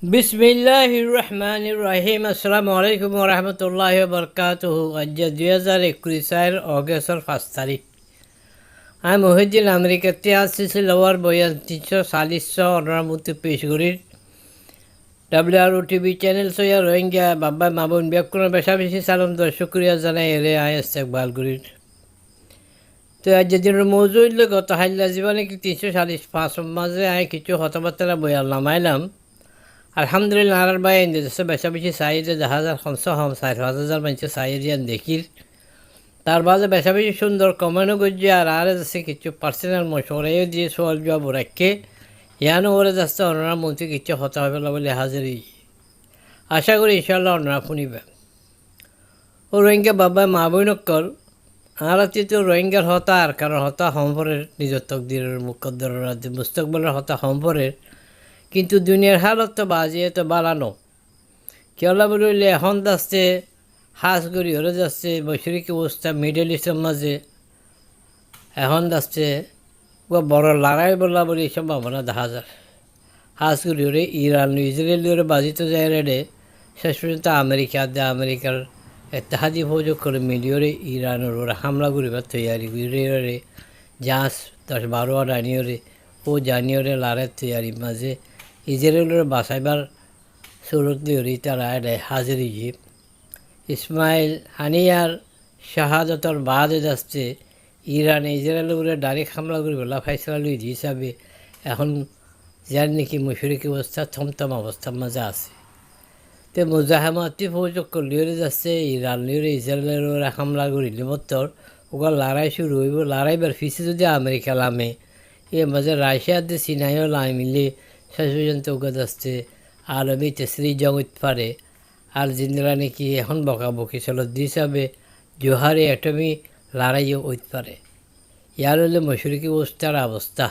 বিসমিল্লাহির রহমানির রহিম। আসসালামু আলাইকুম রহমতুল্লাহ বরকাতুহু। আজ 2021 অগস্টর 5 তারিখ। আমি মহিউদ্দিন আমেরিকাতে আসছি লওয়ার বয়ান 340 অনরামতি পেশগুড়ির ডাব্লিউআরও টিভি চ্যানেল সৈয়া রোহিঙ্গা বাবা মাবুন ব্যাকুণ বেশা বেশি সালাম শুক্রিয়া জানাই এলে আয় ইস্তেকবালগুড়ির। তো আজ দিনের মৌজু হইল গত হাইলা জীবনে 345 মাঝে আয় কিছু হতবার্তা বয়াল নামাইলাম। আলহামদুলিল্লাহ আর বাই দেশে বেশা বেশি চাই যে 4,500 মানুষের চাই দিয়ান দেখির তার বাজে বেশা বেশি সুন্দর কমেন্টও করছে আর যাচ্ছে কিছু পার্সোনাল মশওয়ারাও দিয়ে সোয়াল জবাব রাখে ইয়ানো ওরে যাচ্ছে অনারা মন্ত্রী কিছু হতা হবে না বলে হাজিরি আশা করি ইনশাল্লাহ অনারা শুনিবে। ও রোহিঙ্গা বাবা মা বইনকল আর তো রোহিঙ্গার হতা আর কারণ হতা সম্পরের নিজের তকদিরের মুকদ্দর মুস্তকবলের হতা সম্পরের কিন্তু দুনিয়ার হালত তো বাজিয়ে তো বালানো কেলা বলিলে এখন যাচ্ছে হাঁস গড়ি হরে যাচ্ছে বৈশ্বিক অবস্থা মিডল ইস্টের মাঝে এখন যাচ্ছে বড় লড়াই বলা বলে সম্ভাবনা দেখা যায়। হাঁস গড়ি হরে ইরান ইসরায়েল বাজিতে যায় রেডে শেষ পর্যন্ত আমেরিকার এত্তেহাদি ফৌজ করে মিলিয়রে ইরানের ওরা হামলা করিবার তৈয়ারি করে জাহাজ 10-12 জানিয়রে ও জানিয়রে লড়াই তৈয়ারি মাঝে ইসরায়েলের বাঁচাইবার সুরত দিওরি তারা এডে হাজিরি ইসমাইল হানিয়ার শাহাদতর বাদে যাচ্ছে ইরানে ইসরায়েলের উপরে ডাইরেক্ট হামলা করে বলা ফাইসলা লুই হিসাবে এখন যার নাকি মুশরিক অবস্থা থমথম অবস্থার মাঝে আছে। তো মুজাহামাতি ফৌজ করলিওরে যাচ্ছে ইরান লিওরে ইসরায়েলের উপরে হামলা করিলে মতর ওগুলো লড়াই শুরু হইব। লড়াইবার ফিসে যদি আমেরিকা লামে এ মাঝে রাশিয়ার দিয়ে চীনাইও লাই মিলে শেষ পর্যন্ত ওকে যাচ্ছে আলমী তেসরি জং হইতে পারে আর জিন্দরা নাকি এখন বকাবকি চলত হিসাবে জোহারে অ্যাটমি লড়াইও হইতে পারে। ইয়ার হলে মশরিকি অবস্থা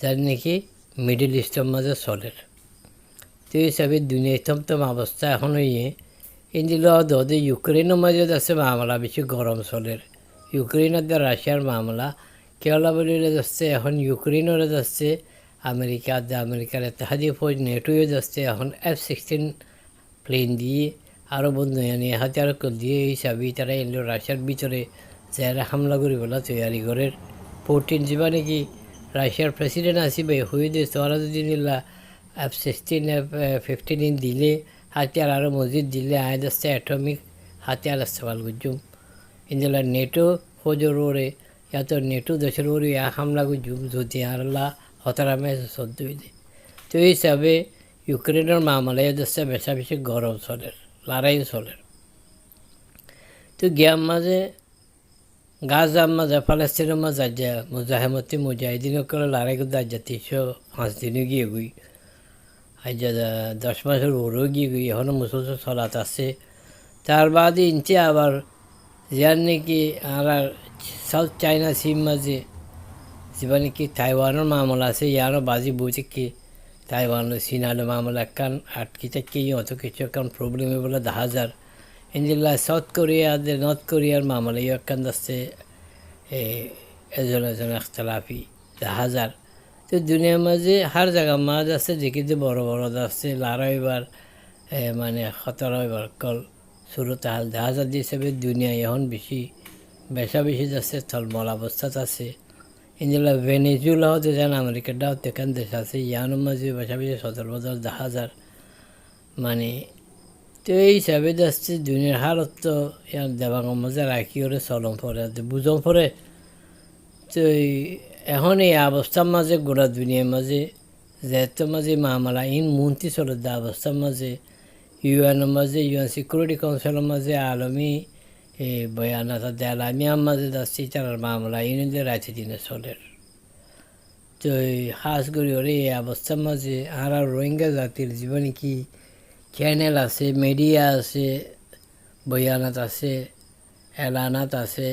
যার নাকি মিডল ইস্টের মাঝে চলের। তো হিসাবে দুনিয়া থমথম অবস্থা এখন হইয়ে ইন্দিল দে ইউক্রেনের মাঝে যাচ্ছে মামলা বেশি গরম চলের। ইউক্রেনের দ্বারা রাশিয়ার মামলা কেলা বলিলে যাচ্ছে এখন ইউক্রেনেরও যাচ্ছে আমেরিকার এত্তেহাদি ফৌজ নেটোও যাচ্ছে এখন F-16 প্লেন দিয়ে আরও বন্ধু নিয়ে হাতিয়ার দিয়ে হিসাবে তারা এলো রাশিয়ার ভিতরে যারা হামলা করি বলা তৈয়ারি করে পুতিন যা নাকি রাশিয়ার প্রেসিডেন্ট আসিবে হয়ে দিয়ে তোরা যদি নিলা F-16 F-15 দিলে হাতিয়ার আরও মসজিদ দিলে আয় যাচ্ছে অ্যাটমিক হাতিয়ার আসতে পারল গুজুম ইন্দিলা নেটো ফৌজের ওরে এত নেটো দেশের ওরে হামলা গুজুম যদি আরলা হতারামে সদ্য হইলে। তো এই হিসাবে ইউক্রেনের মামলায় যাচ্ছে বেশা বেশি গরম চলের লড়াই চলের। তো গিয়ার মাঝে গাজার মাঝে ফালাস্তিনের মাঝে যা মুজাহিমতি মুজাহিদিন করে লড়াই করতে আজ 305 দিনে গিয়ে গুই আজ 10 মাসের ওরও গিয়ে গুই এখনও মুসলসল চলাত আছে। তার বাদে ইঞ্চে আবার যার নাকি আর সাউথ চায়না সিম মাঝে যা নাকি তাইওয়ানের মামলা আছে ইয়ারও বাজি বইতে কি তাইওয়ানের চীনার মামলা একখান আটকি থাকি অত কিছু একখান প্রবলেমে বলে 10,000 ইন্দিল্লা সাউথ কোরিয়া নর্থ কোরিয়ার মামলা একখান যাচ্ছে এজন এখতলাফি 10,000। তো দুনিয়ার মাঝে হার জায়গা মাঝ আছে যেকিতে বড় বড় যাচ্ছে লড়াইবার মানে খতরাইবার কল শুরুতে হাল 10,000 হিসেবে দুনিয়া এখন বেশা বেশি যাচ্ছে থলমল অবস্থাত আছে। ইন্দিলা ভেনেজুয়েলা হতে যান আমেরিকাটাও তেখান দেশ আছে ইয়ানোর মাঝে বেশা বেশি 17,000 10,000 মানে। তো এই হিসাবে যাচ্ছে দুনিয়ার হালত তো ইয়ার দেবাঙ্গর মাঝে রাখি ওরে চলম পরে বুঝম পরে। তো এখন এই অবস্থার মাঝে গোড়া দুনিয়ার মাঝে যেহেতু মাঝে মামলা ইন মন্ত্রী চলে দা অবস্থার মাঝে ইউএনের মাঝে ইউএন সিকিউরিটি কাউন্সিলের মাঝে আলমী এই বয়ানাতা দেয়ালামিয়ার মাঝে যাচ্ছে তার মামলা ইনদের রাতে দিনে চলের। তো হাঁস গড়ি ওরে এই অবস্থার মাঝে আর রোহিঙ্গা জাতির জীবনে কি চ্যানেল আছে মিডিয়া আছে বয়ানাত আছে এলানাত আছে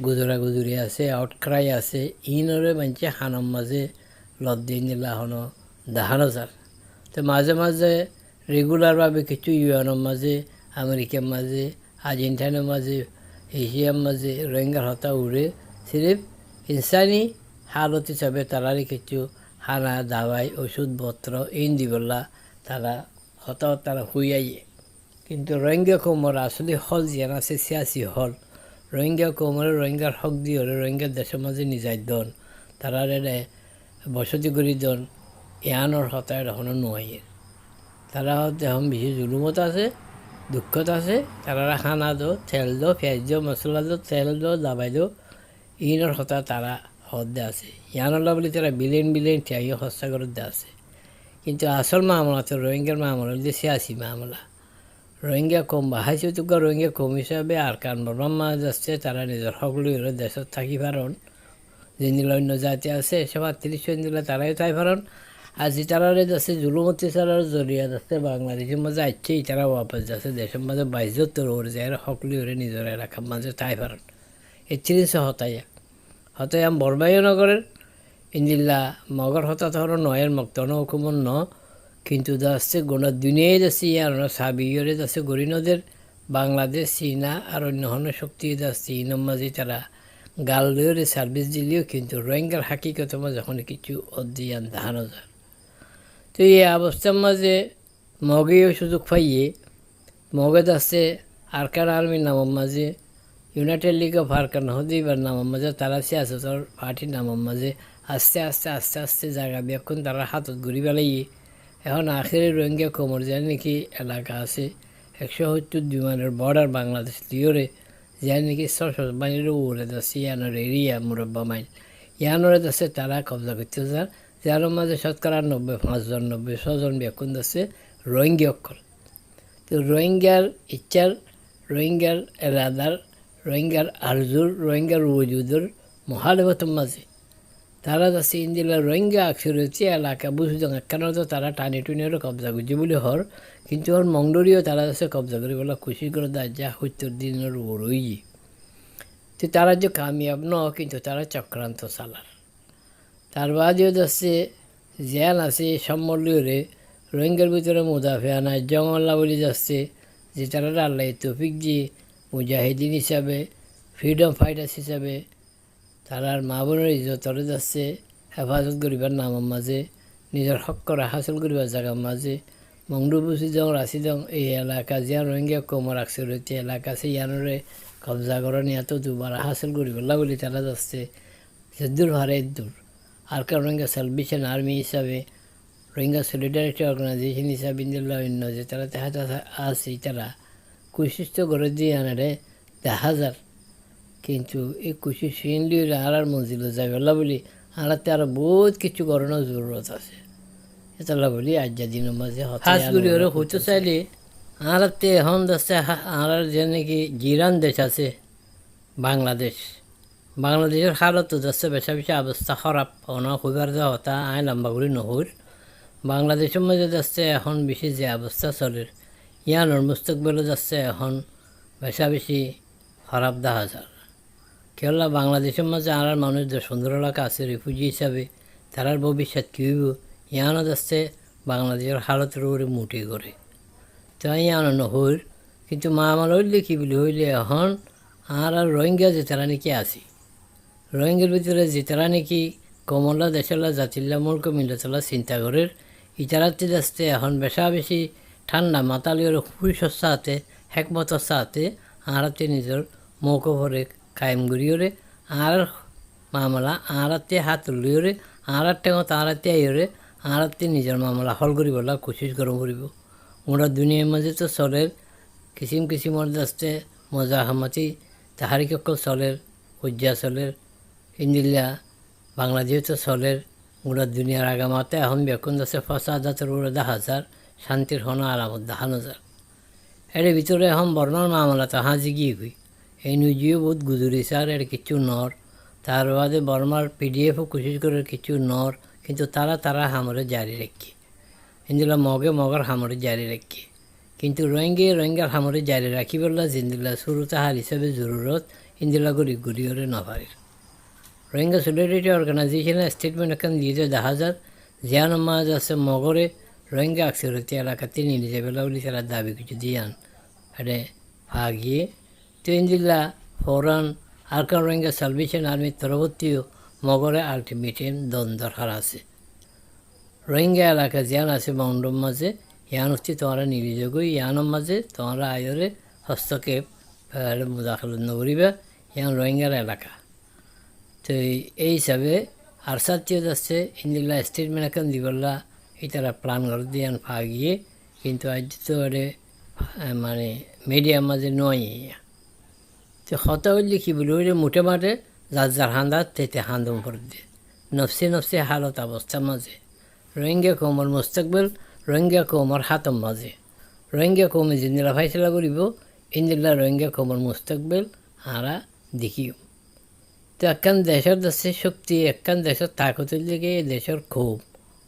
গুজরি আছে আউটক্রাই আছে ইনরে মানছে হানম মাঝে লদ্দিন দিলা হনো দেখানো যার। তো মাঝে মাঝে রেগুলারভাবে কিছু ইউএনের মাঝে আমেরিকার মাঝে আর্জেন্টিনার মাঝে এশিয়ার মাঝে রোহিঙ্গার হতা উড়ে সিরিফ ইনসানি হালত হিসাবে তারারই কিছু হানা দাওয়াই ওষুধপত্র ইন দিবলা তারা হতাহত তারা হুইয়াইয়ে কিন্তু রোহিঙ্গা কৌমর আসলে হল যেন আছে সিয়াসি হল রোহিঙ্গা কৌমর রোহিঙ্গার হক দিয়ে হলে রোহিঙ্গার দেশের মাঝে নিজাই দন তারা বসতি করি দন ইয়ানোর হতায় এখনও নোয়াইয়ে তারা এখন বেশি জুলুমত আছে দুঃখত আছে তারা খানা দো তেল দো পেঁয়াজ দো মশলা দো তেল দো দাবাই দো ইনোর হতা তারা হদ্দে আছে ইয়ানোলা বলে তারা বিলিয়ন টিয়াইও হস্তা করতে আছে কিন্তু আসল মামলা তো রোহিঙ্গার মামলা যে সিয়াসি মামলা রোহিঙ্গা কম বাহাইছে তোকে রোহিঙ্গা কম হিসাবে আর কারণ বর্মার মাছ আসছে তারা নিজের সকলো দেশত থাকি পারন যেগুলো অন্য জাতি আছে সব ৩০ দিলে তারাই তাই পারন আর যে তারা যাচ্ছে জুলুমতি ছাড়ার জরিয়া যাচ্ছে বাংলাদেশের মাঝে আইছেই তারা ওয়াপাস যাচ্ছে দেশের মাঝে ২২ ওরে যায় সকলো ওরে নিজের এলাকার মাঝে তাই পারন এই জিনিস হতাই আম বরবাইও নগরের ইন্দিল্লা মগর হতা ধরো নয়ের মক্তন হুকুমন ন কিন্তু যাচ্ছে গোনা দুনিয়ায় যাচ্ছে আর সাবিয়রে যাচ্ছে গরিনদের বাংলাদেশ চীনা আর অন্য শক্তি যাচ্ছে ইনম মাঝে তারা গাল দিয়ে সার্ভিস দিলেও কিন্তু রোহিঙ্গার হাকিকত মাঝে যখন কিছু অধ্যয়ন দেখানো যায় তো এই অবস্থার মাঝে মগেও সুযোগ পাইয়ে মগে যাচ্ছে আরকান আর্মির নামের মাঝে ইউনাইটেড লিগ অফ আরকান হদিবার নামের মাঝে তারা সিয়াসতের পার্টির নামের মাঝে আস্তে জায়গা বিয়ক্ষণ তারা হাতত ঘুরি পেলাইয়ে এখন আখেরে রোহিঙ্গা কোমর যায় নাকি এলাকা আছে ১৭০ বিমানের বর্ডার বাংলাদেশ লিওরে যায় নাকি সশস্ত্র বাহিনীর উড়ে যাচ্ছে ইয়ানোর এরিয়া মুরব্বা মাইল ইয়ানোরে যাচ্ছে তারা কবজা করতে যান যার মাঝে শতকরা ৫জন বিয়ক্ষণ যাচ্ছে রোহিঙ্গা অক্ষর তো রোহিঙ্গার ইচ্ছার রোহিঙ্গার এরাদার রোহিঙ্গার আরজুর রোহিঙ্গার ওজুদের মহালেবতম মাঝে তারা যাচ্ছে ইন্দিলা রোহিঙ্গা আকসরতি এলাকা বুঝুন একখানে তো তারা টানি টুনিরও কবজা করছে বলে হর কিন্তু ওর মংডরিও তারা যাচ্ছে কবজা করে বলে খুশি করে দেয় যা ৭০ দিনের ওরই তো তারা যে কামিয়াব ন কিন্তু তারা চক্রান্ত চালার তার বাদেও যাচ্ছে জেল আছে সম্মলিওরে রোহিঙ্গার ভিতরে মুদাফিয়ানা জঙ্গল্লা বলে যাচ্ছে যে তারা আল্লাহ তৌফিক জি মুজাহিদিন হিসাবে ফ্রিডম ফাইটার্স হিসাবে তারার মা বোনের ইজ্জতরে যাচ্ছে হেফাজত করিবার নামের মাঝে নিজের হক করা হাসিল করিবার জায়গার মাঝে মংডুবুসি জং রাশি জং এই এলাকা জিয়া রোহিঙ্গা কমর রাখছে রয়েছে এলাকা সে ইয়ানরে কবজা করা নিয়ে তো দুবার হাসিল করিবার বলে তারা যাচ্ছে দূর হারে দূর আর কারণ রোহিঙ্গা সালভেশন আর্মি হিসাবে রোহিঙ্গা সলিডারিটি অর্গানাইজেশন হিসাবে ইন্দিল্লা অন্য যে তারা দেখা আছে তারা কুশিষ্ট করে দিয়ে আনারে ১০,০০০ কিন্তু এই কুশি সিনলিও আর মঞ্জিল যাইবেলা বলি আনাতে আরও বহুত কিছু করানোর জরুরত আছে এটা বলি আজ্জা দিনের মাঝে হাঁসগুলি ওরা হতে চাইলে আনাতে এখন যাচ্ছে আর যে নাকি জিরান দেশ আছে বাংলাদেশের হালত যাচ্ছে বেশি অবস্থা খারাপ অনেক হইবার যা হতা আয় লম্বাগুলি নহর বাংলাদেশের মাঝে যাচ্ছে এখন বেশি যে অবস্থা চলে ইয়ানোর মুস্তকবেলও যাচ্ছে এখন বেশি খারাপ দেখা যায় কেননা বাংলাদেশের মাঝে আর মানুষ যে সুন্দর এলাকা আছে রিফিউজি হিসাবে তারার ভবিষ্যৎ কী হইব ইয়ানো যাচ্ছে বাংলাদেশের হালতের উপরে মুটি করে তো ইয়ানো নহর কিন্তু মা আমার হইলে কী বলি হইলে এখন আর রোহিঙ্গা যে তারা নাকি আছে রোহিঙ্গার ভিতরে যে তারা নাকি কমলা দেশেলা জাতিল্লা মূর্খ মিলতলা চিন্তা করের ইতারাতে যাচ্ছে এখন বেশি ঠান্ডা মাতালিওর খুশির সাথে হেকমতর সাথে আরাতে নিজের মৌকভরে কায়েম করিওরে আর মামলা আরাতে হাত তুলিওরে আর টেঙত আরাতে আইরে আরাতে নিজের মামলা হল করিবলা কোশিশ গরম করিব ওরা দুনিয়ার মাঝে তো চলের কিসিমর যাচ্ছে মজা হামাতি তাহারি কক্কল চলের উজ্জা চলের ইন্দিল্লা বাংলাদেশ তো চলের ওরা দুনিয়ার আগামাতে এখন বেকুন যাচ্ছে ৫,০০০ ওরা ১০,০০০ শান্তির হন আরামত দেখানো যায় এর ভিতরে এখন বর্ণার মামলা তাহা জিগিয়ে গই এই নিউজিও বহুত গুজরিছে আর এর কিছু নর তার বাদে বর্মার পিডিএফও কোশিশ করে কিছু নর কিন্তু তারা হামরে জারি রাখি ইন্দিল্লা মগর হামরে জারি রাখি কিন্তু রোহিঙ্গার হামরে জারি রাখি বললা জিন্দিল্লা শুরু তাহার হিসাবে জরুরত ইন্দিল্লা গড়িওরে নভারির রোহিঙ্গা সলিডারিটি অর্গানাইজেশনের স্টেটমেন্ট এখন দিয়েছে ১০,০০০ জিয়ান মাঝ আছে মগরে রোহিঙ্গা আকসরতি এলাকাতে নিয়ে যাবেলা বলে তারা দাবি কিছু দিয়ান এটা ভাগিয়ে তো ইন্দিল্লা ফৌরান আরকান রোহিঙ্গা সালভেশন আর্মির তরবর্তীও মগরে আলটিমেটাম দ্বন্দ্বর হার আছে রোহিঙ্গা এলাকা জিয়ান আছে মাউন্ডম মাঝে ইয়ান হচ্ছে তোমরা নির্যোগী ইয়ানোর মাঝে তোমরা আয়রে হস্তক্ষেপ মুদাখল নগরিবা ইয়ান রোহিঙ্গার এলাকা তো এই হিসাবে আর সাথে যাচ্ছে ইন্দিল্লা স্টেটমেন্ট এখন দিবল্লা এটা প্ল্যান করে দিয়ে পা গিয়ে কিন্তু আজ তো মানে মিডিয়ার মাঝে নয় তো হতা হইলে কী বলি ওই মুঠে মাঠে যার হান্দার তেতে হান্দম করে দিয়ে নফসে হালত অবস্থার মাঝে রোহিঙ্গা কৌমর মুস্তাকবেল রোহিঙ্গা কৌমর হাতম মাঝে রোহিঙ্গা কৌমে জিন্দিলা ফাইসলা করিব ইন্দিল্লা রোহিঙ্গা কৌমর মুস্তাকবেল হারা দেখিও তো একখান দেশের দেশে শক্তি একখান দেশের তাকতের দিকে এই দেশের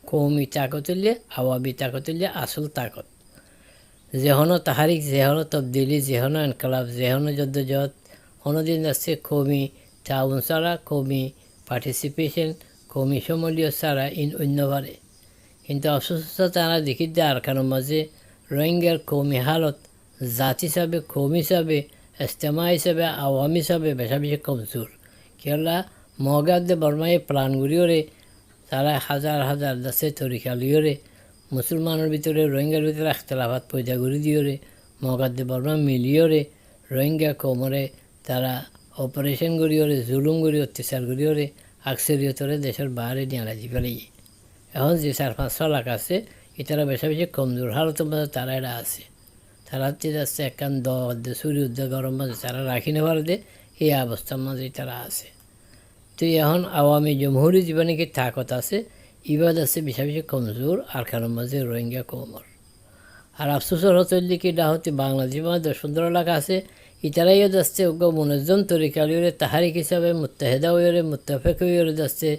কৌমি তাকতুল্যে আওয়াবি তাকতুল্যে আসল তাকত যেহনো তাহারিক যেহনো তবদিলি যেহনো এনকলাব যেহনো যদ্দজত অন্যদিন যাচ্ছে কৌমি তাউন ছাড়া কৌমি পার্টিসিপেশন কৌমি সমলীয় ছাড়া অন্যবারে কিন্তু অসুস্থতা তারা দেখি দেয় আরখানোর মাঝে রোহিঙ্গার কৌমি হালত জাত হিসাবে কৌমি হিসাবে ইস্তেমা হিসাবে আওয়ামী হিসাবে বেশা বেশি কমজোর কেলা মগাদ্দে বর্মায় প্রাণগুলিওরে তারা হাজার দাসে তরিকালিওরে মুসলমানের ভিতরে রোহিঙ্গার ভিতরে এখতলাফাত পয়দা করে দিওরে মগাদ্দে বর্মা মিলিওরে রোহিঙ্গা কৌমরে তারা অপারেশন করিওরে জুলুম করি অত্যাচার করিওরে আকসরিয়তরে দেশের বাইরে নিয়ে আলাদি ফেলে এখন যে 4-500 লাখ আছে এটারা বেশা বেশি কমজোর হালতের মধ্যে তারা এটা আছে তারা হচ্ছে যাচ্ছে একখান দে সূর্য উদ্যোগ গরম মাঝে তারা রাখি নেবার দে এই অবস্থার মাঝে তারা আছে তো এখন আওয়ামী জমহুরি জীবনে কি তাকত আছে ইবাদ আছে বেশা বেশি কমজোর আর খানোর মাঝে রোহিঙ্গা কৌমর আর আফসোসর হতলি কি ডা হতে বাংলাদেশ মাঝে 10-15 লাখ আছে ইতারাইও যাচ্ছে ওগো মনোজন তরিকালিওরে তাহারিক হিসাবে মুত্তাহেদা হইরে মুত্তাফেক হইরে যাচ্ছে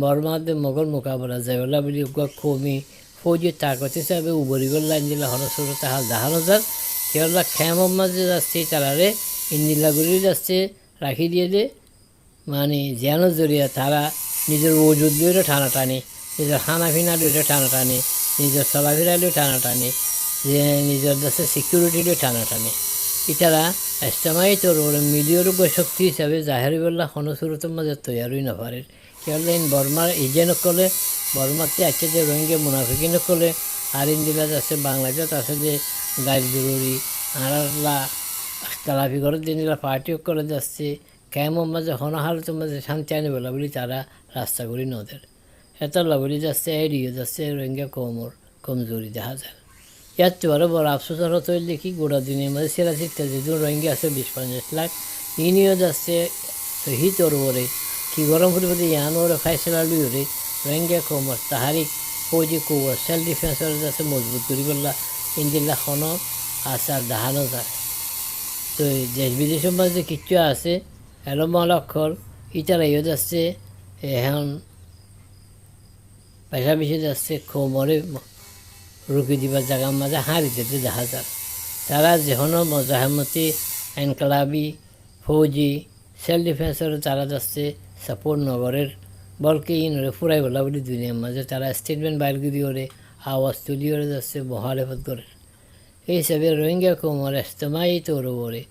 বর্মাতে মোগল মোকাবেলা যাইবলা বলি ওগো কৌমি ফৌজি তাকত হিসাবে উবরিগল লাইন দিলা হরসুর তাহাল দাহানো যাক কেরলা খ্যামর মাঝে যাচ্ছে তারারে ইন্দিল্লাগুড়ি যাচ্ছে রাখি দিয়ে দে মানে যেন জড়িয়ে তারা নিজের ওজুদ দিয়ে টানাটানি নিজের খানাফিনা দিয়ে টানাটানি নিজের চলাফেরা দিয়ে টানাটানি যে নিজের দেশে সিকিউরিটি দিয়ে টানাটানি ইতারা ইস্তেমাই তোর ওরা মিলিয়র শক্তি হিসাবে জাহেরিবল্লা হনসুরতের মাঝে তৈরি না পারে কেবল বর্মার ইজেন করলে বর্মাতে আছে যে রোহিঙ্গা মুনাফিকিন করলে আর ইন্দিরা আছে বাংলাদেশ আছে যে গাড়ি জরুরি আরলা তালাফি করে দিনরা পার্টিও করে যাচ্ছে কেমন মাঝে হনহালতের মাঝে শান্তি আনি বলা বলি তারা রাস্তা করি নদের এত বলি যাচ্ছে এড়িয়ে যাচ্ছে রোহিঙ্গা কমজোরি দেখা যায় ইয়ার তো আরও বড় আফসোসের হতো দেখি গোড়া দিনের মধ্যে সেরা শিখতে যেহেতু রোহিঙ্গা আছে 20-50 লাখ ইনিও যাচ্ছে শহীদ ওর ওরে কি গরম ফুটে ইয়ান ওরে ফাইসলা লুইরে রোহিঙ্গা কৌমর তাহারিক ফৌজি কৌর সেলফ ডিফেন্সের যাচ্ছে মজবুত করি বললা ইন্দিল্লা খন আসার দাহানো যায় তো দেশ বিদেশের মাঝে কিচ্ছু আছে এলমল অক্ষর ইতারাইও যাচ্ছে এখন পেশা বেশি যাচ্ছে কৌমরে রুকি দিবার জায়গার মাঝে হাঁড়ি দিতে দেখা যায় তারা যেহনো মজাহমতি এনকলাবি ফৌজি সেলফ ডিফেন্সের তারা যাচ্ছে সাপোর্ট নগরের বলকে ইনরে ফুরাই বলা বলি দুনিয়ার মাঝে তারা স্টেটমেন্ট বাইর করি ওরে আওয়াজ তুলি ওরে যাচ্ছে মহালেফত করে এই হিসাবে রোহিঙ্গা কৌমর ইস্তেমাই তোর ওরে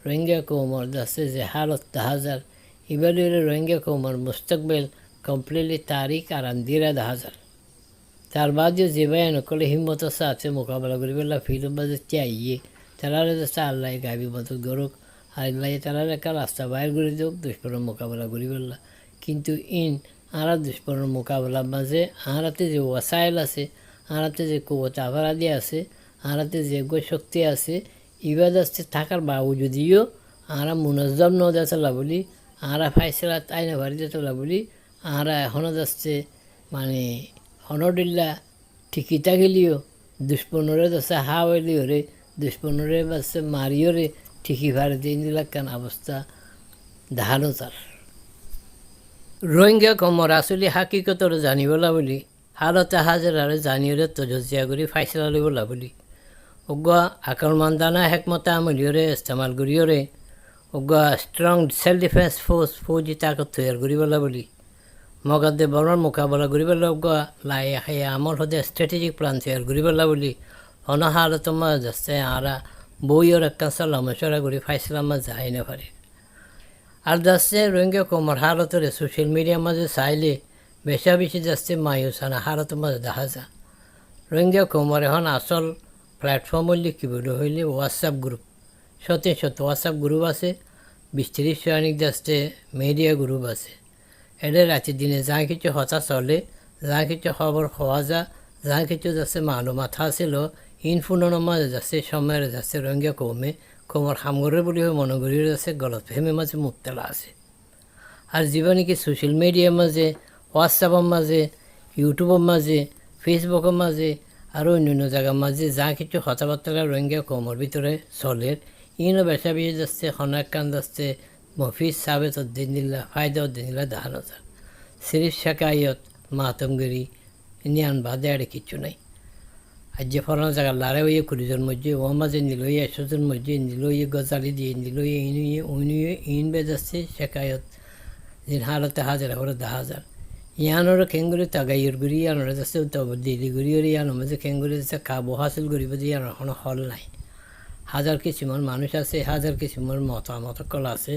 রোহিঙ্গা কৌমর যাচ্ছে যে হালত দেখা যায় এবারে রোহিঙ্গা কৌমর মুস্তাকবেল কমপ্লিটলি তারিখ আর আন্দিরা দেখা যায় তার বাদেও যে ভাই নকলে হিম্মত আছে মোকাবেলা করি বললা ফিল্ম বাজে চাইয়ে তারা যাচ্ছে আল্লাহ গাবি মদত গরুক আল্লাহ তারা একটা রাস্তা বাইর করে দেওক দুষ্কর্ম মোকাবেলা করি বললা কিন্তু আর দুষ্কর্ম মোকাবেলার মাঝে আহারাতে যে ওয়াসাইল আছে আহারাতে যে কবতা আফারাদি আছে আহারাতে যে শক্তি আছে ইবাদ আসছে থাকার বাবু যদিও আরা মুনজ্জম ন দেতলা বলি আরা ফাইসলা তাই না ভারি দেতলা বলি আরা এখনও যাচ্ছে মানে হনডিল্লা ঠিকই থাকিলেও দুষ্পনরে যাচ্ছে হাওয়াইলিও রে দুষ্পনরে বাচ্ছে মারিও রে ঠিকই ভারে দিন দিলাক কেন অবস্থা দেখানো তার রোহিঙ্গা কমর আসলে হাকিকতর জানিবলা বলি হালতে হাজার আরে জানিওরে তজজিয়া করি ফাইসলা লইবলা বলি ওগা আক্রমণদানা হেকমতা আমলিওরে ইস্তেমাল করিওরে ওগা স্ট্রং সেলফ ডিফেন্স ফোর্স ফৌজি তাকত তৈরি করিবলা বলি মগাদ্দে বর্মার মোকাবেলা করিবলা ওগা লাই খাইয়া আমল হতে স্ট্র্যাটেজিক প্ল্যান তৈরি করিবলা বলি অনহালত মাঝ যাচ্ছে আরা বইয়ের একটা সালামশরা করি ফাইসলামা যাই না পারে আর যাচ্ছে রোহিঙ্গা কমর হালতরে সোশ্যাল মিডিয়ার মাঝে চাইলে বেশা বেশি যাচ্ছে মায়ুসানা হালতের মাঝে দেখা যায় রোহিঙ্গা কমর এখন আসল প্ল্যাটফর্ম হইলে কী বলে হইলে হোয়াটসঅ্যাপ গ্রুপ শত হোয়াটসঅ্যাপ গ্রুপ আছে 20-30 সৈনিক যাচ্ছে মিডিয়া গ্রুপ আছে এটা রাতে দিনে যা কিছু হতা চলে যা কিছু খবর হওয়া যা যা কিছু যাচ্ছে মাথা ছিল ইনফুনের মাঝে যাচ্ছে সময়ের যাচ্ছে রোহিঙ্গা কমর হামগরের বলি মনে করি যাচ্ছে গলত ফেমে মাঝে মুক্তলা আছে আর জীবনে কি সোশ্যাল মিডিয়ার মাঝে হোয়াটসঅ্যাপের মাঝে ইউটিউবের মাঝে ফেসবুকের মাঝে আর অন্যান্য জায়গার মাঝে যা কিছু কথাবার্তা রোহিঙ্গা কমর ভিতরে চলে ইনো বেসা বিয়ে যাচ্ছে হনাক কান যাচ্ছে মফিজ সাবেত উদ্দিন দিল্লা ফায়দা উদ্দিন দিল্লা দাহানো যার সিরিফ শাকায়ত মাতমগিরি নিয়ান বাদে আর কিছু নাই আর যে ফলানো জায়গা লারে ওই 20 মধ্যে ও মাঝে নিল 100 মধ্যে নিল গজালি দিয়ে নিল ইন বে যাচ্ছে শাকায়ত দিন হালতে হাজার করে 10,000 ইয়ানোর খেঙ্গুরি তাগাইয়ের গুড়ি ইয়ানোর যাচ্ছে দিলি গুড়ি ওর ইয়ানো মাঝে খেঙ্গুরি যাচ্ছে খাবো হাসিল করিব যে ইয়ানোর কোনো হল নাই হাজার কিছুমান মানুষ আছে হাজার কিছুমান মতামত কল আছে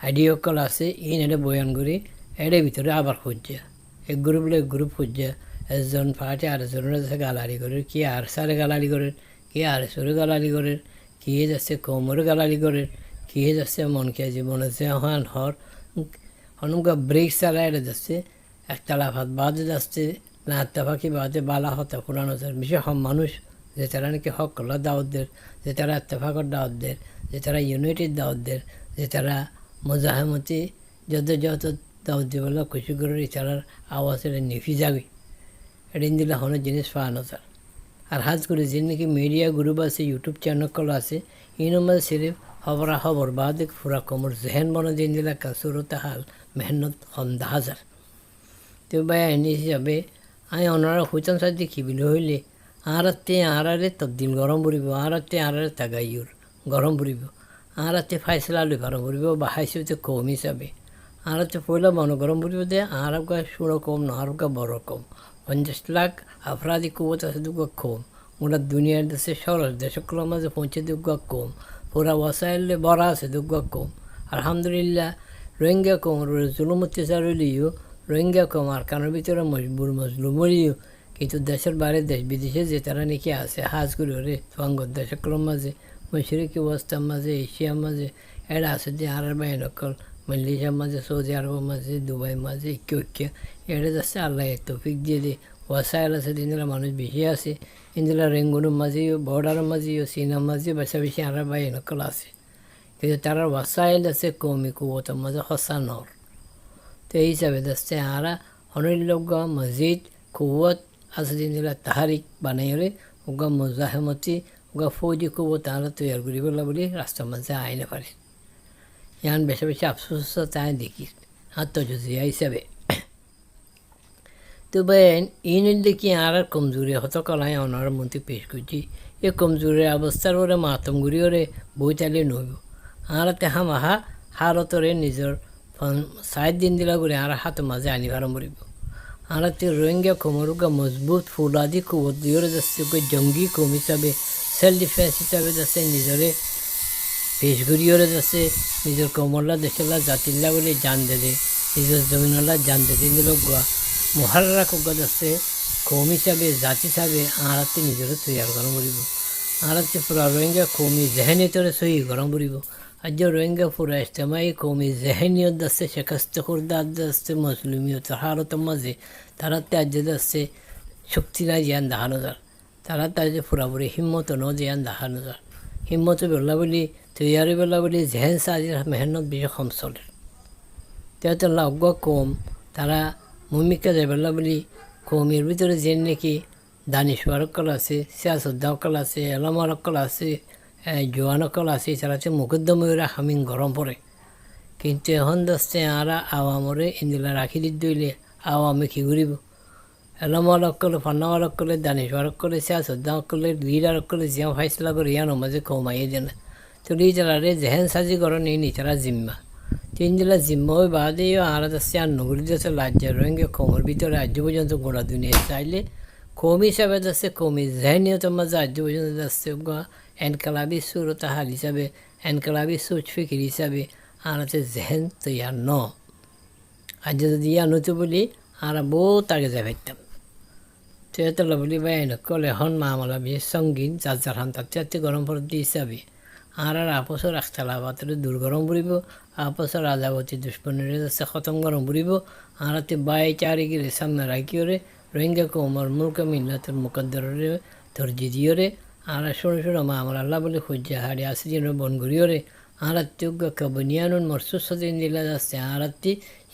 আইডিয়া কল আছে ইন এটা বয়ান করি এর ভিতরে আবার খুঁজছে এক গ্রুপ খুঁজছে একজন পার্টি আরেকজনের যাচ্ছে গালালি করে কি আর সারে গালালি করে কি আর সরে গালালি করে কি যাচ্ছে কোমরে গালালি করে কি যাচ্ছে মনকে জীবনে যে হন হর হনুকা ব্রেক চালায় এটা যাচ্ছে একতলা ভাত বাদে যাচ্ছে না আত্মাফাকি বাদে বালা হতা পুরানো বিশেষ মানুষ যে তারা নাকি হক কল্লা দাওয়াতদের যে তারা ইত্তেফাকর দাওয়াতদের যে তারা ইউনাইটেড দাওয়াতদের যে তারা মোজাহেমতি যত দাওয়াত দিবলা খুশি করে তারার আওয়াজের নিফি যাবে এটা দিলে হনো জিনিস পাওয়ানো তার আর হাজ করে যে নাকি মিডিয়া গ্রুপ আছে ইউটিউব চ্যানেল আছে ইনোর মধ্যে সিরিফ খবর বাদে ফুরা কমর জেহেন বনে দিন দিলা কাসুরতে হাল মেহনত হন্দা হাজার তো ভাই এনে হিসাবে আমি ওনারা হইতাম সাথে কী বিলে হইলে আঁরারে তবদিল গরম পড়ব আঁরারে তাগাইয়ুর গরম পড়ব আঁরাতে ফাইসলা লই গরম পড়ব বা হাইসিতে কম হিসাবে আঁরাতে পয়লা মন গরম পড়ব দে আরবকা সুড়ো কম না আরবকা বড় কম 50 লাখ আফরাদি কুয়ত আছে দুগা কম ওরা দুনিয়ার দেশে সরস দেশগুলোর মাঝে পৌঁছে দুগা কম পুরা ওয়াসাইলে বড়া আছে দুগা কম আলহামদুলিল্লাহ রোহিঙ্গা কম জুলুম অত্যাচার হইলেও রোহিঙ্গা কম আর কানের ভিতরে মজলুম হইলেও কিন্তু দেশের বাইরে দেশ বিদেশে যে তারা নাকি আছে হাজ করে ওরে সঙ্গত দেশগুলোর মাঝে মশরিকি অবস্থার মাঝে এশিয়ার মাঝে এরা আছে যে আর বাইনকল মালয়েশিয়ার মাঝে সৌদি আরবের মাঝে দুবাইয়ের মাঝে ঐক্য এটা যাচ্ছে আল্লাহ তৌফিক দিয়ে দিয়ে ওয়াসাইল আছে দিনগুলো মানুষ বেশি আছে ইন্দুলা রেঙ্গুনের মাঝেও বর্ডারের মাঝেও চীনের মাঝে বেশি আর বাইনকল আছে কিন্তু তারা ওয়াসাইল আছে কমি কুয়তের মাঝে হসা নর তো এই হিসাবে যাচ্ছে আরা হনলোক মসজিদ কুয়ত আছে দিনগুলা তাহারিক বানাইলে ওগা মুজাহেমতি ওগা ফৌজি কুয়ত তারা তৈরি করিবলা বলে রাস্তার মাঝে আইনে পারে ইয়ান বেশি আফসোস তাই দেখি আত্মজুজিয়া হিসাবে তো বেন ইন দেখি আর কমজোরি হত কলাই ওনার মন্ত্রী পেশ করছি এ কমজোরের অবস্থার ওরে মাতমগুড়ি ওরে বই চালিয়ে নইব আর তেহা মাহা হারতরে নিজের 7 দিন দিলা করে আর হাত মাঝে আনিবার মরিব আর রোহিঙ্গা কমরুগা মজবুত ফুলাদি কুয়ত দিয়ে যাচ্ছে জঙ্গি কম হিসাবে সেলফ ডিফেন্স হিসাবে যাচ্ছে নিজরে পেশ ঘুরিয়ে যাচ্ছে নিজের কমরলা দেশেলা জাতিল্লা বলে জান দে নিজের জমিনলা জান দে দিল গোয়া মহারারা কোগা যাচ্ছে কম হিসাবে জাতি হিসাবে আঁড়াতে নিজেরও তৈরি গরম করিব আঁড়াতে পুরা রোহিঙ্গা কমি জেহেনিয়তরে সহি গরম করিব আজ রোহিঙ্গা পুরা ইজতেমাই কমি জেহেনিয়ত যাচ্ছে শেখাস্ত খুরদার যাচ্ছে মুসলিমিয়ত হারতের মাঝে তারাতে আজ যাচ্ছে শক্তি নাই জিয়ান দেখানো যার তারা তার যে পুরাপুরি হিম্মত ন জিয়ান দেখানো যার হিম্মত বেলা বলি তৈয়ারি বেলা বলি জেহেন সাজির মেহনত বেশি কম চলে তো লগ্গ কম তারা ভূমিকা যাবেলা বলি কমের ভিতরে যে নাকি দানিশওয়ারকল আছে সিয়াসুদ্দাকল আছে এলামারকল আছে জোয়ানকল আছে তারা হচ্ছে মুকদ্দময়রা হামিং গরম পড়ে কিন্তু এখন দশতে আরা আওয়ামরে ইন্দিলা রাখি দিলে আওয়ামে কি ঘুরিব এলামারকলে ফান্নাওয়ারকলে দানিশওয়ারকলে সিয়াসুদ্দাকলে লিডারকলে জিয়া ফাইসলা করে ইয়ানো মাঝে কমাইয়ে দেন তো লিজারে জেহেন সাজি করেন এই নিচারা জিম্মা 3 জেলা জিম্মা ওই বাদেও আর যাচ্ছে আর নগরী যাচ্ছে লাজ্জার রোহিঙ্গা কমর ভিতরে আজ পর্যন্ত গোড়া দুনিয়া চাইলে কম হিসাবে যাচ্ছে কমি জেহেনিয়ত মাঝে আজ পর্যন্ত যাচ্ছে এনকালাবি সুরতা হাল হিসাবে এনকালাবি সোচ ফিকির হিসাবে আর আছে জেহেন তৈয়ার ন আজ যদি ইয়া নতো বলি আর বহুত আগে যাই পারতাম তেতলা বলি ভাই নকল এখন মামলা বিয়ে সঙ্গীন যার যার হান তাতে গরম পড়ে দিয়ে হিসাবে আর আপসর একতলা বাতরে দূর গরম পড়িব আপসর রাজাবতী দুশ্মনের আছে খতম গরম পড়িব আর বাই চারি গিরে সামনে রাখিওরে রোহিঙ্গা কোমর মুলক মিল্লাতের মুকদ্দরে ধরজি দিওরে আর শুনে শুনে মামলা আল্লাহ বলে খুঁজা হাড়ি আসি যেন বন ঘুরিওরে আর কবনিয়ানুন মরসুস দিন দিলা যাচ্ছে আর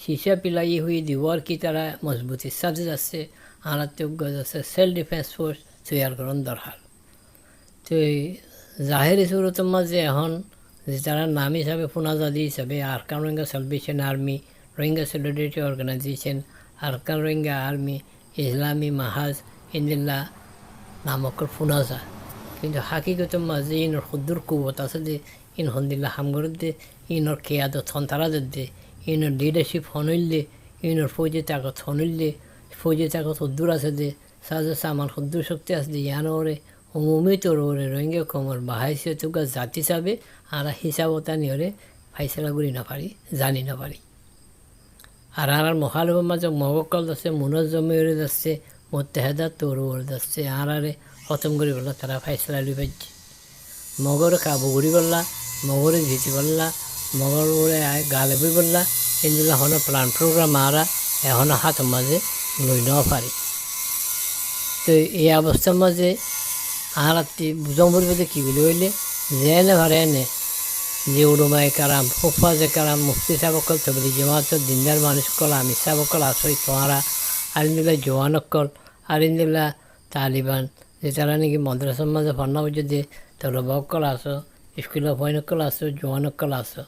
সীসা পিলাই হয়ে দিওয়ার কি তারা মজবুতির সাথে যাচ্ছে আর যাচ্ছে সেলফ ডিফেন্স ফোর্স তৈয়ার করার দরকার তো জাহেরি সুরতের মাঝে এখন যে তারা নাম হিসাবে ফুনাজাদি হিসাবে Arakan Rohingya Salvation Army Rohingya Solidarity Organisation Arakan Rohingya Army ইসলামী মাহাজ ইন্দিল্লা নামক ফুনাজা কিন্তু হাকিগতের মাঝে ইনর সুদূর কুবত আছে যে ইন হন্দিল্লা হামগরের দে ইনর কেয়াদত হন্তারাদের দে ইনর লিডারশিপ হনইলে ইনর ফৌজি তাকত হনইলে ফৌজি তাকত সুদূর আছে দে সাজে সামান সুদূর শক্তি আছে দে ইয়ানো ওরে উমুমি তোর ওরে রোহিঙ্গা কমর বাহাইছে তোকে জাতি চাবে আর হিসাবতা নিয়ে ফাইসলা করি না পারি জানি না পারি আর আর মহালভের মাঝে মগকল যাচ্ছে মুনজমি ওরে যাচ্ছে মোত্তেহেদা তোর ওরে যাচ্ছে আর আরে খতম করি বললা তারা ফাইসলা লই পাইছে মগরে কাবু করি বললা মগরে জিতি বললা মগর ওরে গালে বই বললা এগুলো হন প্ল্যান প্রোগ্রাম আরা এখন হাত মাঝে লই ন পারি তো এই অবস্থার মাঝে আর বুঝাম বলবে যে কী বলি বললে যে এনে ভারে এনে যে উড়ুমাই কারাম ফুফা যে কারাম মুফতি সাবকল তবলি জমাত দিনদার মানুষ কল আমি সাবকল আসই তোহারা আরিন্দিল্লা জোয়ানকল আরিন্দিল্লা তালিবান যে তারা নাকি মাদ্রাসার মাঝে ফান্না বুঝে দিয়ে তলবাকল আসো স্কুলের ভয়নকল আসো জোয়ানকল আসো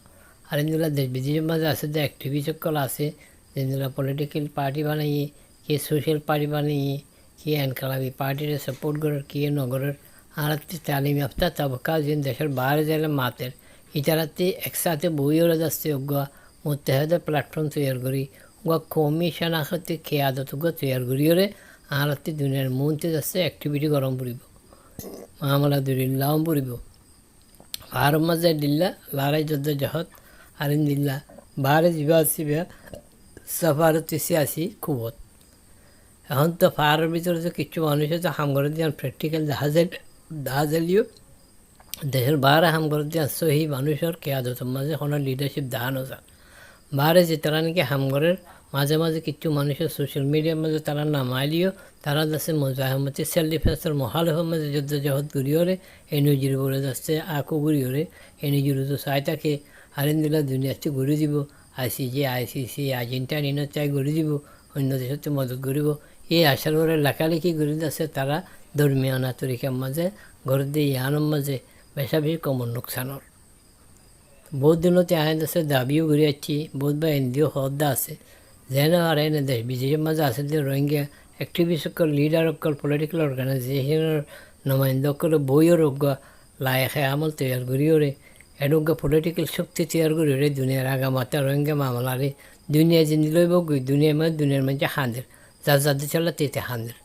আরিন্দিল্লা দেশ বিদেশের মাঝে আছে যে অ্যাক্টিভিস্টকল আছে যেগুলা পলিটিক্যাল পার্টি বানাইয়ে কে সোশ্যাল পার্টি বানাইয়ে কে এনকালামি পার্টির সাপোর্ট করার কে নগরের আর তালিম ইয়াফতা তবকা যেন দেশের বাইরে যাইলে মাতের ইতারাতে একসাথে বইওরা যাচ্ছে ওগুয়া মুত্তেহাদা প্ল্যাটফর্ম তৈরি করি ওগুয়া কমি শানাখতে খেয়াদত ওগুয়া তৈরি করিওরে আর দুনিয়ার মনতে যাচ্ছে অ্যাক্টিভিটি গরম পড়িব মামলা দুরিল্লাও পড়িব আর মাঝে দিল্লা লারাই যদ্দ জহত আরিন দিল্লা বাহারে যা আসিবা সাফারতে আসি খুবত এখন তো পাহাড়ের ভিতরে তো কিছু মানুষ তো হাম করে দিয়ে প্র্যাকটিক্যাল দেখা যাইও দেশের বাইরে হাম করে দিয়ে সহি মানুষের কেয়াদতের মাঝে কোনো লিডারশিপ দেখানো যায় বাইরে যে তারা নাকি হামগরের মাঝে মাঝে কিছু মানুষের সোশ্যাল মিডিয়ার মাঝে তারা নামাইলিও তারা যাচ্ছে মোজাহমতি সেলফ ডিফেন্সের মহালভের মাঝে যুদ্ধ জহত ঘুরিওরে এনজির বলে যাচ্ছে আকো ঘুরিওরে এনজির তো চাই তাকে আরেন দিলা দুনিয়াতে ঘুরে দিব আইসিসি আর্জেন্টাইন চাই ঘুরে দিব অন্য দেশতে মদত করিব এই আশার করে লেখালেখি ঘুরে যাচ্ছে তারা ধর্মীয় তরিকার মাঝে ঘর দিয়ে ইয়ানোর মাঝে বেশা বেশি কমন নোকসানোর বহুত দিনতে আইন আছে দাবিও ঘুরে যাচ্ছি বহুত বা এনজিও হদ্দা আছে যেন আর এনে দেশ বিদেশের মাঝে আছে যে রোহিঙ্গা অ্যাক্টিভিস্টসকল লিডারসকল পলিটিক্যাল অর্গানাইজেশনের নমাইন্দসকলে বইও রোগ্য লায়কে আমল তৈরি করিওরে এরোগ্য পলিটিক্যাল শক্তি তৈরি করিওরে দুনিয়ার আগামাতা রোহিঙ্গা মামলারে দুনিয়া জিন্দি লইব গই দুনিয়ার মাঝে হাঁদের যার যার দেশ তেতে হাঁদের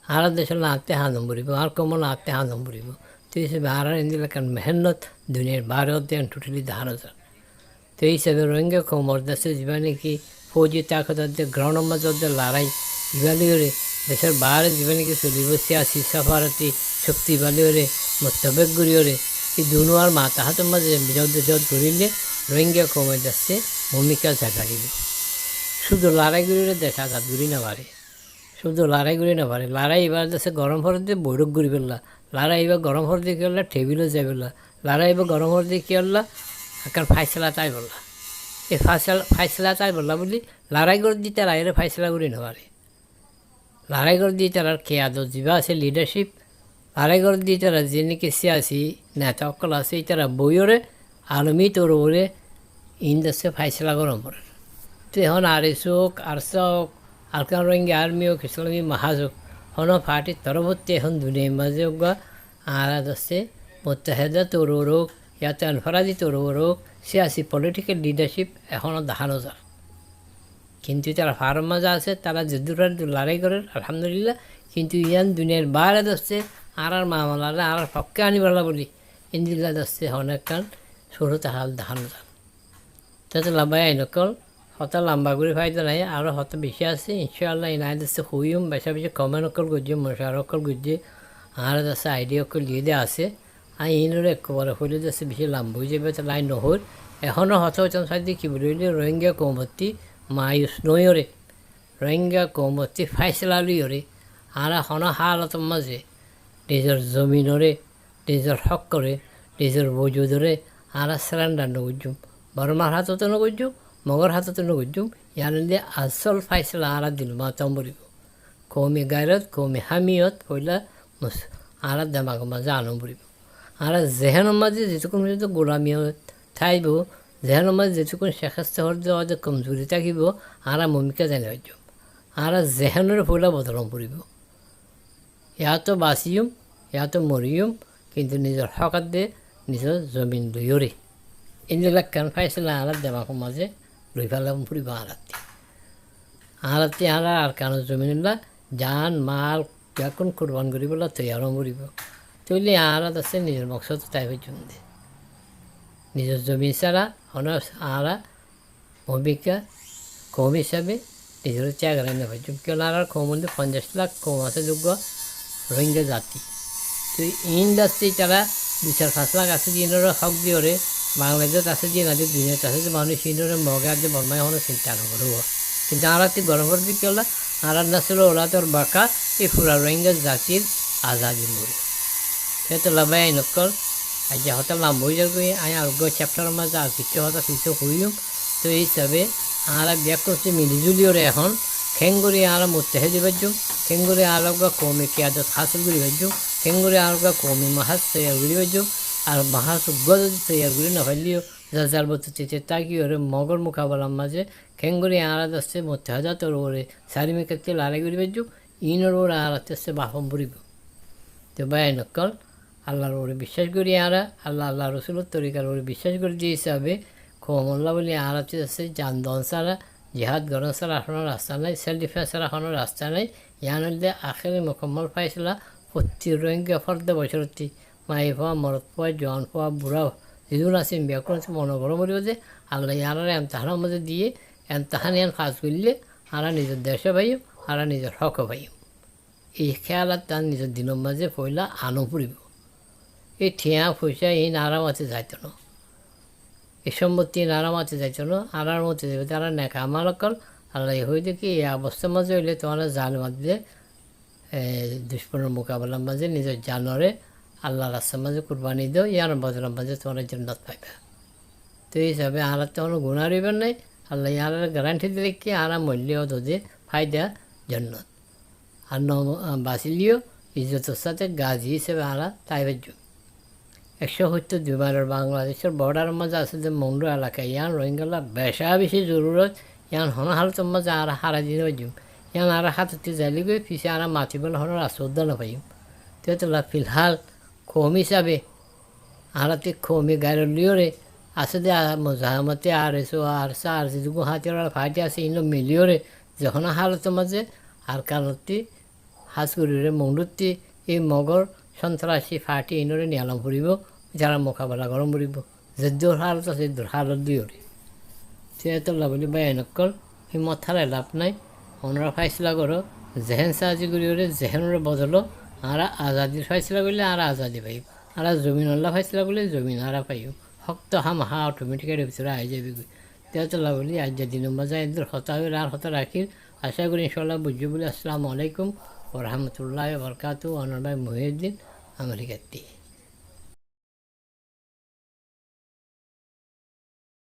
আর দেশ আঁকতে হাঁদম পড়িব আর কমন আঁকতে হাঁদম পড়িব তো এই হিসেবে আর এলাকার মেহনত দুনিয়ার ভারত দেন টোটালি ধারণ যায় তো এই হিসাবে রোহিঙ্গা কমর দেশে যা নাকি ফৌজি তাকত গ্রাউন্ডের মাঝে লড়াই ইবালিওরে দেশের বাইরে যা নাকি চলিব সিয়াসি সাফারতি শক্তি বালিওরে মোস্তবেক গুড়িওরে এই দুনোয়ার মাথা হাতের মাঝে বিজয় করিলে রোহিঙ্গা কমে যাচ্ছে ভূমিকা জাগাইব শুধু লড়াইগুড়িরে দেখা আঘাত ঘুরি না পারে শুধু লড়াইগুড়ি না পারে লড়াই এবার যাচ্ছে গরম ফর দিয়ে বৈঠক ঘুরি ফেললা লড়াই এবার গরম ফর দিয়ে কী করলা টেবিলও যাই ফেললা লড়াই এবার গরম ফর দিয়ে কী করলা আকার ফাইসলা তাই বললা এই ফাইসলা তাই বললা বলি লড়াই করে দিয়ে তারা এর ফাইসলা করি না পারে লড়াই করে দিয়ে তারা কেয়াদত যা আছে লিডারশিপ লড়াই করে দিয়ে তারা যে নাকি সিয়াসি নেতা অকল আছে তারা বইরে আলমি তোর ওরে ইন যাচ্ছে ফাইসলা গরম পড়ে তো এখন আর এস হোক আরসা হোক আরকান রোহিঙ্গা আর্মি হোক ইসলামী মাহাজ হোক হন পার্টির তরবর্তী এখন দুনিয়ার মাঝে হোক আর আছে মোত্তাহেদা তোর হোক ইয়াতে আনফারাজি তোর হোক সিয়াসি পলিটিক্যাল লিডারশিপ এখনও দেখানো যায় কিন্তু তারা ফার্ম মাঝে আছে তারা যে দূরের লড়াই করেন আলহামদুলিল্লাহ কিন্তু ইয়ান দুনিয়ার বাইরে যাচ্ছে আর মামলারে আর পক্ষে আনিবালা বলি ইন্দিল্লা যাচ্ছে অনেক কান শুরুতে হাল দেখানো যায় তাতে লাভাই আইনকল হত লম্বা করে ফায়দা নাই আরও হত বেশি আছে ইনশাআল্লাহ ইনাইদ আছে হুইম বেশা বেশি কমেন্ট অকল গুজে মশার অকল গুজে আর আছে আইডিয়া অকল দিয়ে দেওয়া আছে আর ইনরে একবারে হইলে যাচ্ছে বেশি লম্বা হয়ে যাবে লাইন নহর এখনও হত হইতাম সাইডে কি বলি রোহিঙ্গা কৌমতি মায়ুস নয়রে রোহিঙ্গা কৌমতি ফাইসলা লইরে আর এখনও হালতর মাঝে নিজের জমিনরে নিজের হক করে নিজের বজুদরে আর সারেন্ডার নগুজুম বর্মার হাততে নগুজুম মগর হাততে নগুজুম ইয়ানে আসল ফাইসলা আর দিল মাতাম বলিব কৌমি গায়রত কৌমি হামিয়ত হইলা আর দেমাগ মাঝে আনো বলিব আর জেহেনের মাঝে যেটুকুন যদি গোলামিয়ত থাইব জেহেনের মাঝে যেটুকুন শেখাস্তে হরদে কমজোরি থাকিব আর ভূমিকা জানি হইব আর জেহেনের হইলা বদলম পড়িব ইয়াতো বাঁচিম ইয়াতো মরিম কিন্তু নিজের হকাত দে নিজের জমিন লইরে এইবিলাক কারণ ফাইসলা আর দেমাগ মাঝে লই ফেলাম ফুরিব আরাতি আর কারণ জমিনলা জান মাল এখন কোরবান করিবলা তৈয়ারও মরিব তৈলে আরাত আছে নিজের মকসদ তাই হইচুন দে নিজের জমি ছাড়া আরা ভূমিকা কম হিসাবে নিজের চাকরি না হইচুম কেন আর কমন্দে 50 লাখ কম আছে যোগ্য রোহিঙ্গা জাতি তো ইন্ডাস্ট্রি তারা 2-4-5 লাখ আছে দিনের হক দিওরে বাংলাদেশত আছে দিয়ে না দিয়ে দুনিয়াতে আছে যে মানুষ সিনরে মগা যে বর্মায় হলো চিন্তা নকরব কিন্তু আরাতে গরম করবি কেলা আর নাছিল ওরা তোর বাঁকা এই পুরা রোহিঙ্গা জাতির আজাদি মরে সে তো লাভাই নকল আজ যে হঠাৎ লাভ হয়ে যাবে আমি আরোগ্য চ্যাপ্টারের মাঝে আর কিছু হঠাৎ কিছু হইম তো এই হিসাবে আর ব্যাক করছে মিলিজুলিওরে এখন খেঙ্গুরি আর মুত্তাহে দিবাজুম খেঙ্গুরি আরোগ্য কমে কিয়াদত হাসিল করি বাজুম খেঙ্গুরি আরোগ্য কমে মাহাজ তৈয়ার করি বাজুম আর মাহাজ উগ্র যদি তৈয়ার করি না হইলেও যার বছর চেয়ে তাকি ওরে মগর মোকাবেলার মাঝে খেঙ্গুরি আড়াত আসছে মুত্তাহাজা তোর ওরে সারিমে ক্ষেত্রে লড়াই করি বাজুম ইনর ওরা আড়াতে আসছে বাহম পড়িব তো বাই নকল আল্লাহর ওরে বিশ্বাস করি আরা আল্লাহ রসুলের তরিকার ওরে বিশ্বাস করে দিয়ে হিসাবে খোমল্লা বলে আরাতে আছে যানদন ছাড়া জিহাদ গরম ছাড়া এখনও রাস্তা নাই সেলফ ডিফেন্স ছাড়া এখনও রাস্তা নাই ইয়ানলে আখেরে মোকাম্মল পাইছিলা প্রতি রোহিঙ্গা ফর্দে বছরতি মাই পাওয়া মরদ পাওয়া জোয়ান পাওয়া বুড়া যিজন আছে বিয়া করেছে মনোবর মরিব যে আল্লাহ ইয়ার এমতাহানের মধ্যে দিয়ে এমতাহান ইয়ান কাজ করলে আরা নিজের দেশে পাইম আরা নিজের হকও পাইম এই খেয়ালাত তার নিজের দিনের মাঝে পয়লা আনো পড়িব এই ঠিয়া পয়সা এই নারামাতে যাইত না এই সম্পত্তি নারামাতে যাইত না আরার মধ্যে যাবে তারা নেকা আমার অকল আল্লাহ হয়ে দেখি এই অবস্থার মাঝে হইলে তোমরা জান মাঝে দুষ্পনের মোকাবেলার মাঝে নিজের জানরে আল্লাহ রাস্তার মাঝে কুরবানি দিও ইয়ার বদলার মাঝে তোমরা জান্নাত পাইবে তো এই হিসাবে আর তেমন গুণা রইবেন নাই আল্লাহ ইয়ার গ্যারান্টি দিলে কি আর মূল্যও তোদের ফায়দা জান্নাত আর বাঁচিলিও ইজ্জতের সাথে গাজী হিসেবে আরা তাই বাজু 172 মাইলের বাংলাদেশের বর্ডারের মাঝে আছে যে মন্ডু এলাকায় ইয়ান রোহিঙ্গালা বেশা বেশি জরুরত ইয়ান হন হালতের মাঝে আর হারা দিন বাজুম ইয়ান আর হাততে যাইলে গিয়ে পিছিয়ে আর মাতিবেল হনের আশ্রদ্ধা না পাইম তো ফিলহাল কম হিসাবে আরাতে কমে গাড়ি লিওরে আছে যে মজাহামতে আর এসো আর সার যেটুকু হাতের ফাইটে আছে ইনো মিলিওরে যখন হালতের মাঝে আর কারণটি হাঁসগুড়িরে মন্ডুতি এই মগর সন্ত্রাসী ফাটি ইনরে নিয়ালাম ফুরিব যারা মোকাবেলা গরম ফুরিব যে দূর হালত আছে দূর হালত দিওরে সেহেতু বলি বাই নকল এই মথারে লাভ নাই ওনারা ফাইসলা করো জেহেন সাহায্য করিওরে জেহেনরে বদলো আর আজাদির ফাইসলা করলে আর আজাদি পাইব আর জমিন আল্লাহ ফাইসলা করলে জমিন আর পাইব শক্ত হা অটোমেটিক্যালি ভিতরে আই যাবি তেহেতু বলি আজ যে দিনের মাঝে এদের হতা হয়ে আর হতা রাখির আশা করি ইনশাল্লাহ বুঝবো বলে আসসালামু আলাইকুম ওরহামতুল্লাহ বরকাতু অনর ভাই মহিউদ্দিন আমেরিকার